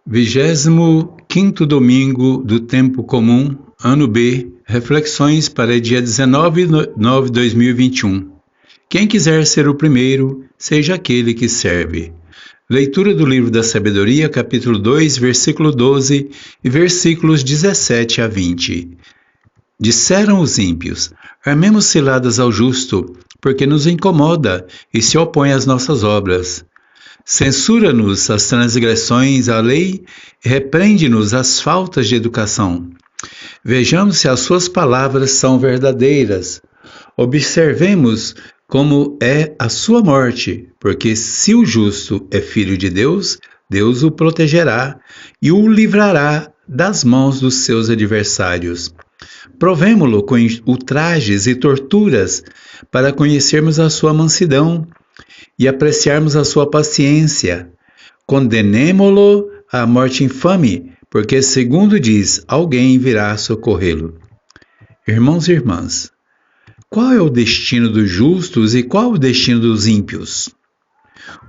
25º domingo do tempo comum, ano B, reflexões para dia 19 de nove de 2021. Quem quiser ser o primeiro, seja aquele que serve. Leitura do livro da Sabedoria, capítulo 2, versículo 12 e versículos 17 a 20. Disseram os ímpios: armemos ciladas ao justo, porque nos incomoda e se opõe às nossas obras. Censura-nos as transgressões à lei e repreende-nos as faltas de educação. Vejamos se as suas palavras são verdadeiras. Observemos como é a sua morte, porque se o justo é filho de Deus, Deus o protegerá e o livrará das mãos dos seus adversários. Provemo-lo com ultrajes e torturas para conhecermos a sua mansidão e apreciarmos a sua paciência. Condenemo-lo à morte infame, porque, segundo diz, alguém virá socorrê-lo. Irmãos e irmãs, qual é o destino dos justos e qual o destino dos ímpios?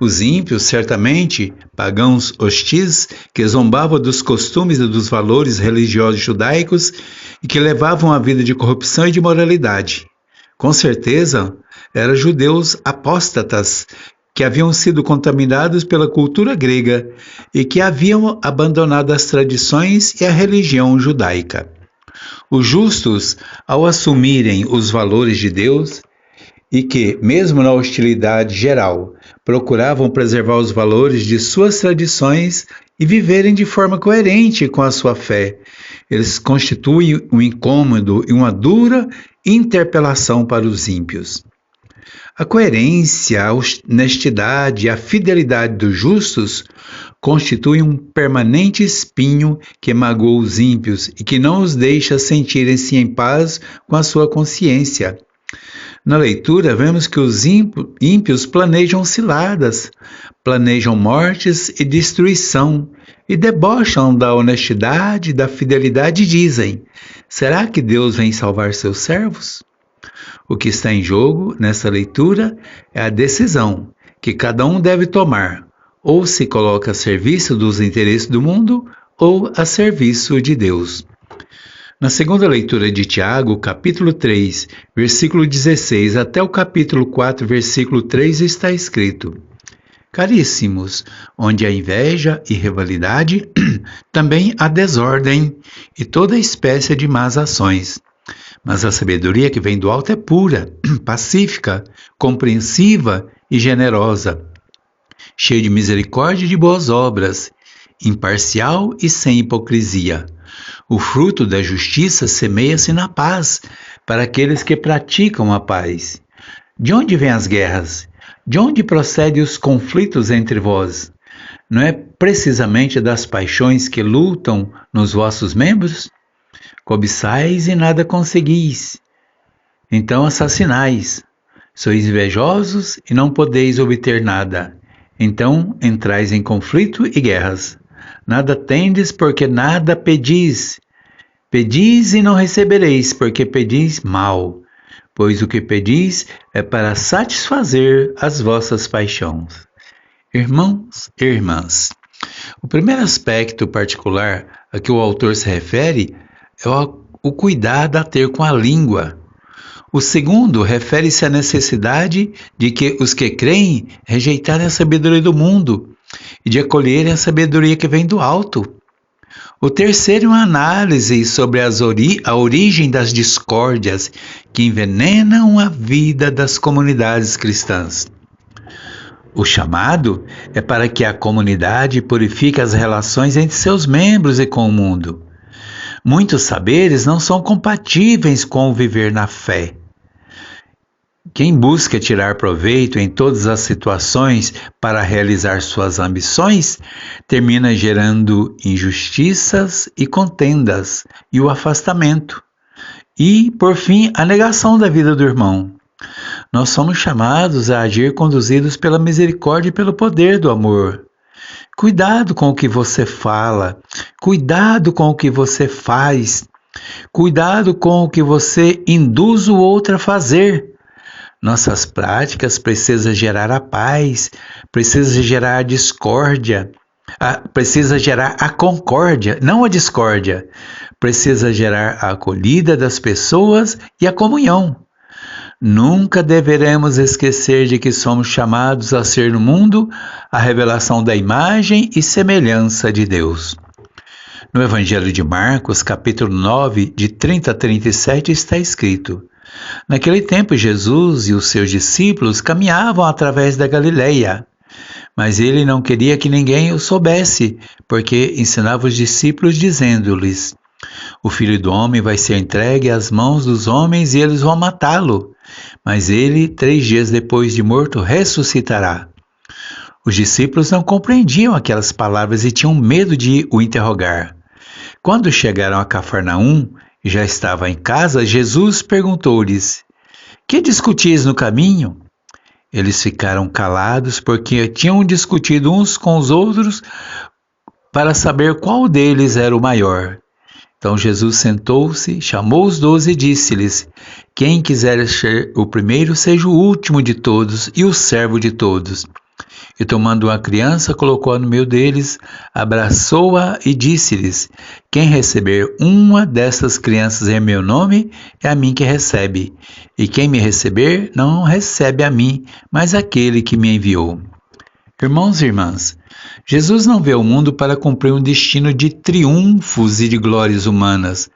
Os ímpios, certamente, pagãos hostis, que zombavam dos costumes e dos valores religiosos judaicos e que levavam a vida de corrupção e de imoralidade. Com certeza, eram judeus apóstatas que haviam sido contaminados pela cultura grega e que haviam abandonado as tradições e a religião judaica. Os justos, ao assumirem os valores de Deus e que, mesmo na hostilidade geral, procuravam preservar os valores de suas tradições e viverem de forma coerente com a sua fé, eles constituem um incômodo e uma dura interpelação para os ímpios. A coerência, a honestidade e a fidelidade dos justos constituem um permanente espinho que magoa os ímpios e que não os deixa sentirem-se em paz com a sua consciência. Na leitura, vemos que os ímpios planejam ciladas, planejam mortes e destruição, e debocham da honestidade e da fidelidade e dizem: será que Deus vem salvar seus servos? O que está em jogo nessa leitura é a decisão que cada um deve tomar, ou se coloca a serviço dos interesses do mundo, ou a serviço de Deus. Na segunda leitura de Tiago, capítulo 3, versículo 16 até o capítulo 4, versículo 3, está escrito: caríssimos, onde há inveja e rivalidade, também há desordem e toda espécie de más ações. Mas a sabedoria que vem do alto é pura, pacífica, compreensiva e generosa, cheia de misericórdia e de boas obras, imparcial e sem hipocrisia. O fruto da justiça semeia-se na paz, para aqueles que praticam a paz. De onde vêm as guerras? De onde procedem os conflitos entre vós? Não é precisamente das paixões que lutam nos vossos membros? Cobiçais e nada conseguis, então assassinais. Sois invejosos e não podeis obter nada, então entrais em conflito e guerras. Nada tendes porque nada pedis. Pedis e não recebereis, porque pedis mal, pois o que pedis é para satisfazer as vossas paixões. Irmãos e irmãs, o primeiro aspecto particular a que o autor se refere é o cuidado a ter com a língua. O segundo refere-se à necessidade de que os que creem rejeitarem a sabedoria do mundo e de acolherem a sabedoria que vem do alto. O terceiro é uma análise sobre a origem das discórdias que envenenam a vida das comunidades cristãs. O chamado é para que a comunidade purifique as relações entre seus membros e com o mundo. Muitos saberes não são compatíveis com o viver na fé. Quem busca tirar proveito em todas as situações para realizar suas ambições, termina gerando injustiças e contendas e o afastamento. E, por fim, a negação da vida do irmão. Nós somos chamados a agir conduzidos pela misericórdia e pelo poder do amor. Cuidado com o que você fala, cuidado com o que você faz, cuidado com o que você induz o outro a fazer. Nossas práticas precisam gerar a paz, precisam gerar a discórdia, Precisa gerar a concórdia, não a discórdia. Precisa gerar a acolhida das pessoas e a comunhão. Nunca deveremos esquecer de que somos chamados a ser no mundo a revelação da imagem e semelhança de Deus. No Evangelho de Marcos, capítulo 9, de 30 a 37, está escrito: Naquele tempo, Jesus e os seus discípulos caminhavam através da Galileia, mas ele não queria que ninguém o soubesse, porque ensinava os discípulos dizendo-lhes: O Filho do Homem vai ser entregue às mãos dos homens e eles vão matá-lo, mas ele, 3 dias depois de morto, ressuscitará. Os discípulos não compreendiam aquelas palavras e tinham medo de o interrogar. Quando chegaram a Cafarnaum e já estava em casa, Jesus perguntou-lhes: Que discutis no caminho? Eles ficaram calados porque tinham discutido uns com os outros para saber qual deles era o maior. Então Jesus sentou-se, chamou os 12 e disse-lhes: Quem quiser ser o primeiro, seja o último de todos e o servo de todos. E tomando uma criança, colocou-a no meio deles, abraçou-a e disse-lhes: Quem receber uma dessas crianças em meu nome, é a mim que recebe. E quem me receber, não recebe a mim, mas aquele que me enviou. Irmãos e irmãs, Jesus não veio ao mundo para cumprir um destino de triunfos e de glórias humanas,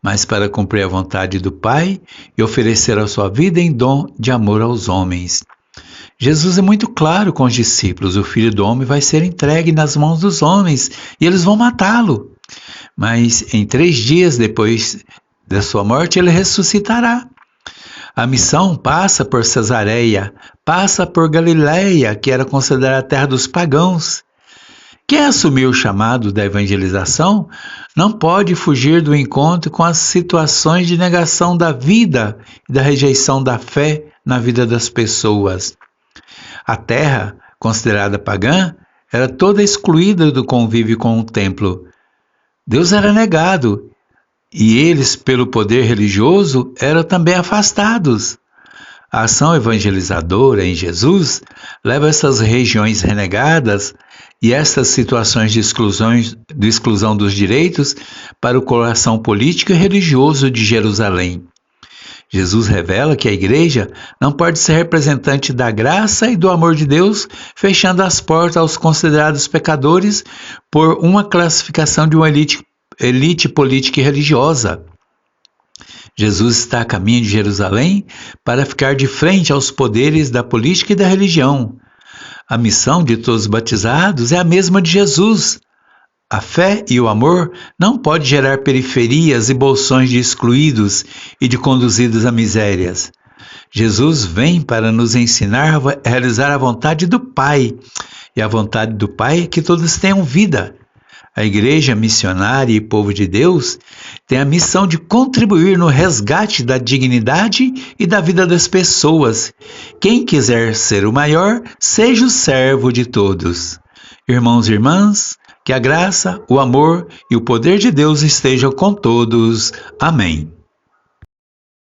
mas para cumprir a vontade do Pai e oferecer a sua vida em dom de amor aos homens. Jesus é muito claro com os discípulos: o Filho do Homem vai ser entregue nas mãos dos homens e eles vão matá-lo. Mas em 3 dias depois da sua morte ele ressuscitará. A missão passa por Cesareia, passa por Galileia, que era considerada a terra dos pagãos. Quem assumiu o chamado da evangelização não pode fugir do encontro com as situações de negação da vida e da rejeição da fé na vida das pessoas. A terra, considerada pagã, era toda excluída do convívio com o templo. Deus era negado e eles, pelo poder religioso, eram também afastados. A ação evangelizadora em Jesus leva essas regiões renegadas e essas situações de exclusão dos direitos para o coração político e religioso de Jerusalém. Jesus revela que a igreja não pode ser representante da graça e do amor de Deus, fechando as portas aos considerados pecadores por uma classificação de uma elite política e religiosa. Jesus está a caminho de Jerusalém para ficar de frente aos poderes da política e da religião. A missão de todos os batizados é a mesma de Jesus. A fé e o amor não podem gerar periferias e bolsões de excluídos e de conduzidos a misérias. Jesus vem para nos ensinar a realizar a vontade do Pai, e a vontade do Pai é que todos tenham vida. A Igreja missionária e povo de Deus tem a missão de contribuir no resgate da dignidade e da vida das pessoas. Quem quiser ser o maior, seja o servo de todos. Irmãos e irmãs, que a graça, o amor e o poder de Deus estejam com todos. Amém.